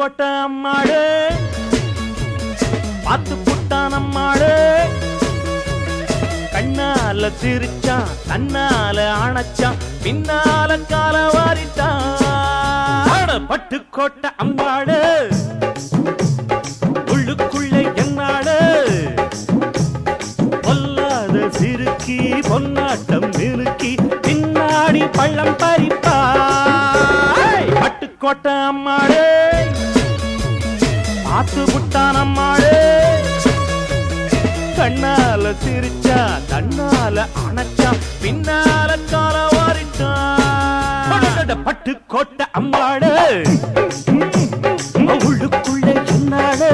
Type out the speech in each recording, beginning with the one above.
பட்டுக்கோட்டை அம்மாளே பாத்து புட்டான் அம்மாளே கண்ணால சிரிச்சான் தன்னால அணைச்சான் பின்னால கால வாரிட்டான் பட்டுக்கோட்டை அம்மாளே உள்ளுக்குள்ளே என்னாளே பொல்லாத சிறுக்கி பொன்னாட்டம் நிறுக்கி பின்னாடி பள்ளம் பறிப்பா பட்டுக்கோட்டை அம்மாளே பாத்து புட்டான் அம்மாளே கண்ணால சிரிச்சா தன்னால அணைச்சா பின்னால கால வாரிட்டான் பட்டுக்கோட்டை அம்மாளே உள்ளுக்குள்ளே என்னாளே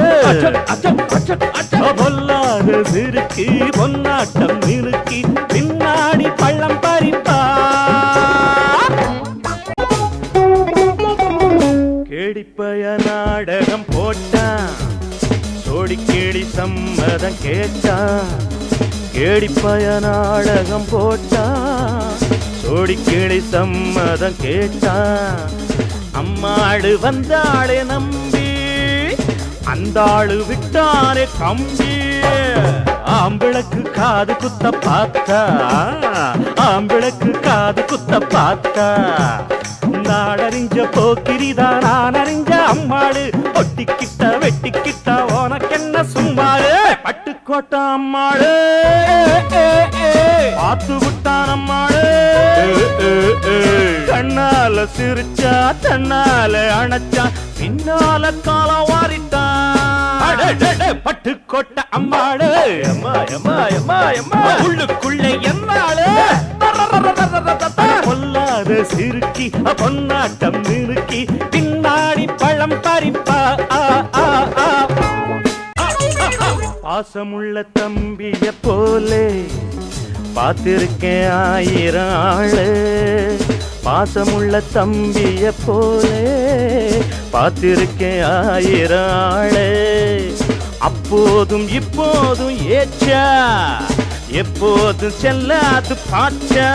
பொல்லாத சிறுக்கி பொன்னாட்டம் நிறுக்கி பின்னாடி பள்ளம் பறிப்பா கேடிப்பய நாடகம் போட்டான் சோடி கேடி சம்மதம் கேட்டான் கேடிப்பய நாடகம் போட்டான் சோடி கேடி சம்மதம் கேட்டான் அம்மாடு வந்தாளே நம்பி அந்த ஆளு விட்டானே கம்பி ஆம்பிளக்கு காது குத்த பார்த்தா ஆம்பிளக்கு காது குத்த பார்த்தா நாடறிஞ்ச போக்கிரிதா நான் அறிஞ்ச அம்மாடு ஒட்டிக்கிட்ட வெட்டிக்கிட்ட உனக்கென்ன சும்மாடு பட்டுக்கோட்டை அம்மாடு பாத்து விட்டான் அம்மாடு கண்ணால சிரிச்சா தன்னால அணைச்சா பின்னால கால வாரிட்டான் பட்டுக்கோட்டை அம்மாடு உள்ளுக்குள்ளே என்னாளு பொல்லாத சிறுக்கி பொன்னாட்டம் நிறுக்கி பின்னாடி பழம் பறிப்பா பாசமுள்ள தம்பிய போலே பார்த்திருக்கேன் ஆயிரம் ஆளு பாசமுள்ள தம்பிய போலே பார்த்திருக்கேன் ஆயிரம் ஆளு அப்போதும் இப்போதும் ஏச்சா எப்போதும் செல்லாது பாச்சா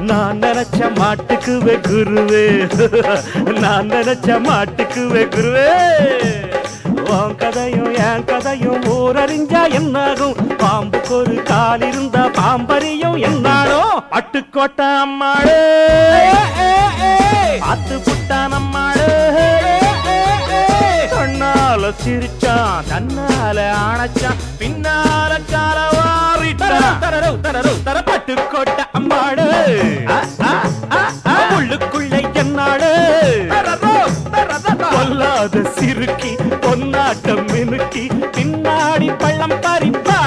நான் நினைச்ச மாட்டுக்குவே குருவே நான் நினைச்ச மாட்டுக்குவே குருவே உன் கதையும் என் கதையும் ஊரறிஞ்சா என்னாகும் பாம்புக்கு ஒரு கால் இருந்தா பாம்பரியும் என்னாலும் பட்டுக்கோட்டை அம்மாளே பாத்து புட்டான் அம்மாளே கண்ணால சிரிச்சான் தன்னால அணைச்சான் பின்னால கால வாரிட்டான் பட்டுக்கோட்டை அம்மாளே உள்ளுக்குள்ளே என்னாளே பொல்லாத சிறுக்கி பொன்னாட்டம் மினுக்கி பின்னாடி பள்ளம் பறிப்பா